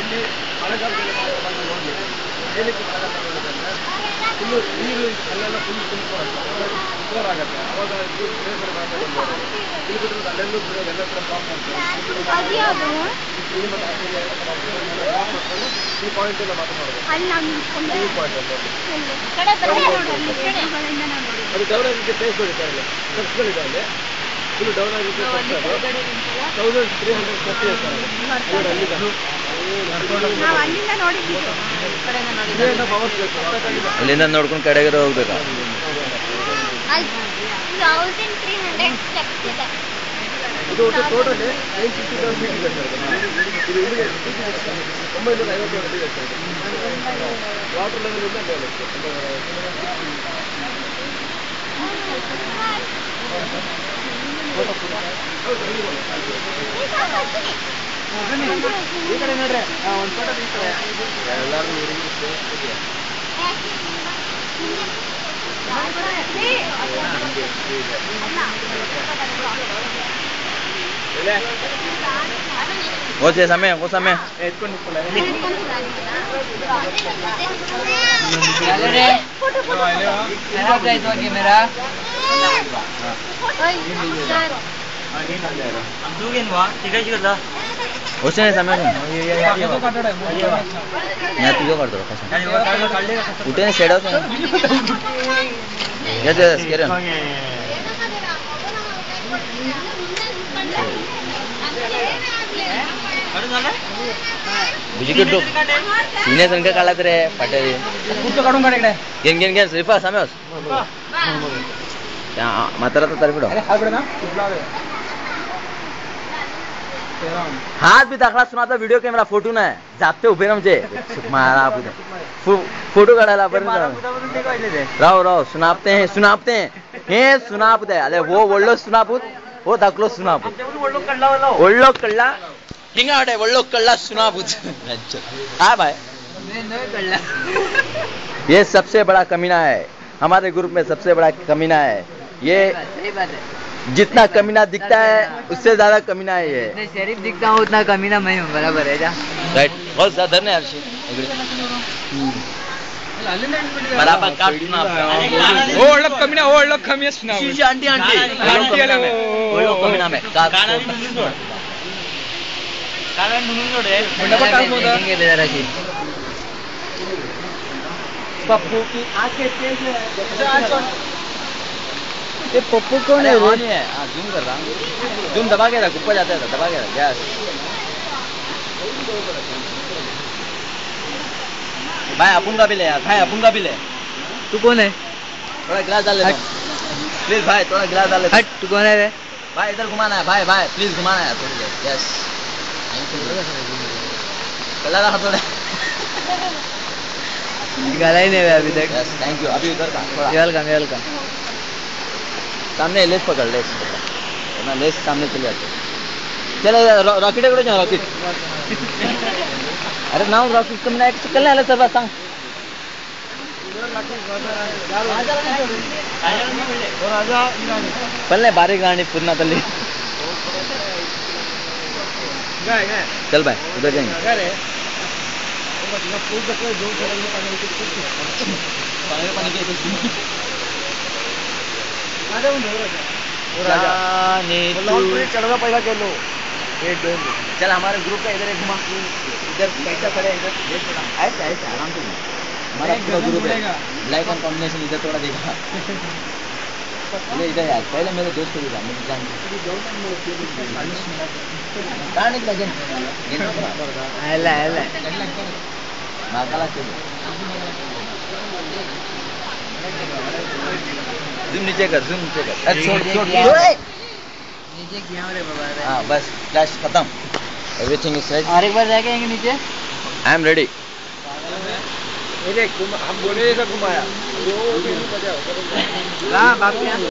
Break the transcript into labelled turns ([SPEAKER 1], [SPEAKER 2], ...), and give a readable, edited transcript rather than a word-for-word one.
[SPEAKER 1] ಇಲ್ಲಿ ಮಳೆಗಾಲದಲ್ಲಿ ಏನಕ್ಕೆ ಮಳೆಗಾಲ ನೋಡೋದಂದ್ರೆ ಫುಲ್ಲು ನೀರು ಅಲ್ಲೆಲ್ಲ ಫುಲ್ ಸ್ಟೋರ್ ಆಗುತ್ತೆ. ಅವಾಗ ಇದು ಬೇರೆ ಬೇರೆ ಭಾಗದಲ್ಲಿ ಇಲ್ಲಿ ಬಿಟ್ಟರೆ ಅಲ್ಲೆಲ್ಲೂ ಬಿಡೋದು ಎಲ್ಲ ಕಡೆ ಬ್ಲಾಕ್ ಮಾಡ್ತಾರೆ. ಈ ಪಾಯಿಂಟ್ ಎಲ್ಲ ಮಾತಾಡೋದು ಈ ಪಾಯಿಂಟ್ ಅದು ಡೌನ್ ಆಗಿದ್ದ ಪ್ಲೇಸ್ ಹೊಡಿತಾ ಇಲ್ಲ ಸ್ಟೆಪ್ಸ್ಗಳಿದೆ ಅಲ್ಲಿ ಫುಲ್ ಡೌನ್ ಆಗಿದ್ದ 1330
[SPEAKER 2] ಅಲ್ಲಿಂದ ನೋಡ್ಕೊಂಡು ಕಡೆಗೆ ಹೋಗ್ಬೇಕಾ?
[SPEAKER 1] ಇದು ಟೋಟಲ್ 957 ಫೀಟ್ ಇದೆ ಸರ್. ಇದು ಇಲ್ಲಿಗೆ 952 ಅಡಿ ಇದೆ ಸರ್. ವಾಟರ್ ಲೆವೆಲ್ ಇಂದ ಈ ಕಡೆ ನೋಡ್ರಿ ಒಂದು ಫೋಟೋ ತೆಗಿತಾರೆ ಎಲ್ಲರೂ
[SPEAKER 2] वो समय मेरा उसने समय मैं तुझे कर दो उठे शेड बुजिकड्डू सीने संघ काढला तर पाट्या कुठं काढून काढ इकडे गेन गेन गेन श्रीफा साम्यास म्हातारा तर तरी हाथ भी दाखला सुनाता वीडियो कैमरा फोटो ना जाते उभे ना म्हणजे मारा फोटो काढायला राव राव सुनापते हैं हे सुनापते अरे वो ಒಳ್ಳೆ सुनापूत वो दाखलो सुनापूत ಒಳ್ಳೆ कळला हिंगाडे ಒಳ್ಳೆ कळला सुनापूत हाँ भाई ये सबसे बड़ा कमीना है हमारे ग्रुप में सबसे बड़ा कमीना है ये जितना कमीना दिखता है उससे ज्यादा कमीना है ये
[SPEAKER 3] शरीफ दिखता हूँ उतना कमीना मैं हूँ बराबर है जा
[SPEAKER 2] राइट बहुत ज्यादा धरने हर्षी बराबर काटना
[SPEAKER 1] ओ ओळख कमीना ओ ओळख कमी असना
[SPEAKER 2] शीशी आंटी आंटी ओळख कमीना में कारण म्हणून जोडे
[SPEAKER 1] मंडप काम होता
[SPEAKER 3] बेदाराची
[SPEAKER 1] पप्पू की आंखें तेज है
[SPEAKER 3] ये पप्पू कौन है?
[SPEAKER 2] ऑन है हां जूम कर रहा हूं जूम दबा के रख ऊपर जाता है दबा के रख गैस भाई अपन का भी ले यार भाई अपन का भी ले
[SPEAKER 3] तू कौन है?
[SPEAKER 2] थोड़ा गिलास डाल ले प्लीज भाई थोड़ा गिलास डाल ले
[SPEAKER 3] हट तू कौन है रे?
[SPEAKER 2] भाई इधर घुमाना है भाई भाई प्लीज घुमाना है थोड़ी देर यस कलर हाथ थोड़ा
[SPEAKER 3] निकाला ही नहीं है अभी तक
[SPEAKER 2] यस थैंक यू अभी उधर का थोड़ा
[SPEAKER 3] वेलकम
[SPEAKER 2] सामने लेस पकड़ लेस ना लेस सामने चले जाते चले रॉकेट कडे जा रॉकेट अरे नाव रॉकेट कमी नाही चल आलं सर सांग पल्ले बारीक राणी पूर्ण तल्ली चल भाई उधर जाएंगे चढ़ना पैसा के लो चल हमारे ग्रुप का इधर एक घुमा इधर पैसा खड़े इधर ऐसे ऐसे आराम से हमारा पूरा ग्रुप है ब्लैक एंड कॉम्बिनेशन इधर थोड़ा देखा इधर यार पहले मेरे दोस्त को भी था मुझे जान जूम नीचे कर
[SPEAKER 3] नीचे किया रे बाबा
[SPEAKER 2] हाँ बस फ्लैश खत्म एवरीथिंग इज रेडी
[SPEAKER 3] और एक बार जाके नीचे
[SPEAKER 2] आई एम रेडी
[SPEAKER 1] हम बोले ऐसा घुमाया
[SPEAKER 3] हाँ बाप